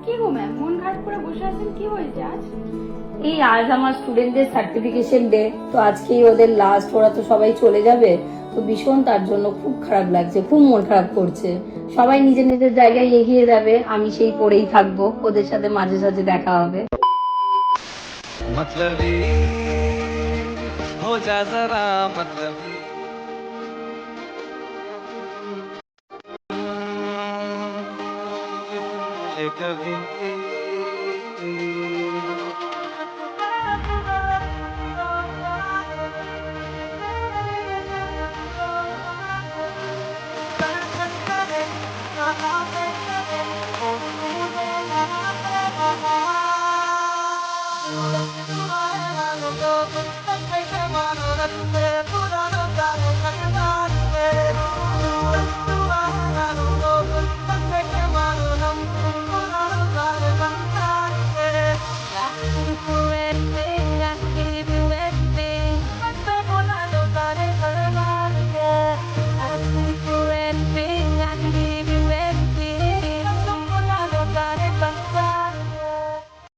কি গো ম্যাম, মন খারাপ করে বসে আছেন, কি হয়েছে আজ? এই আজ আমার স্টুডেন্টদের সার্টিফিকেশন ডে, তো আজকেই ওদের লাস্ট, ওরা তো সবাই চলে যাবে, তো ভীষণ তার জন্য খুব খারাপ লাগছে, খুব মন খারাপ করছে। সবাই নিজের নিজের জায়গায় এগিয়ে যাবে, আমি সেই পড়েই থাকবো, ওদের সাথে মাঝে সাঝে দেখা হবে। मतलबी हो जा जरा मतलबी ये कभी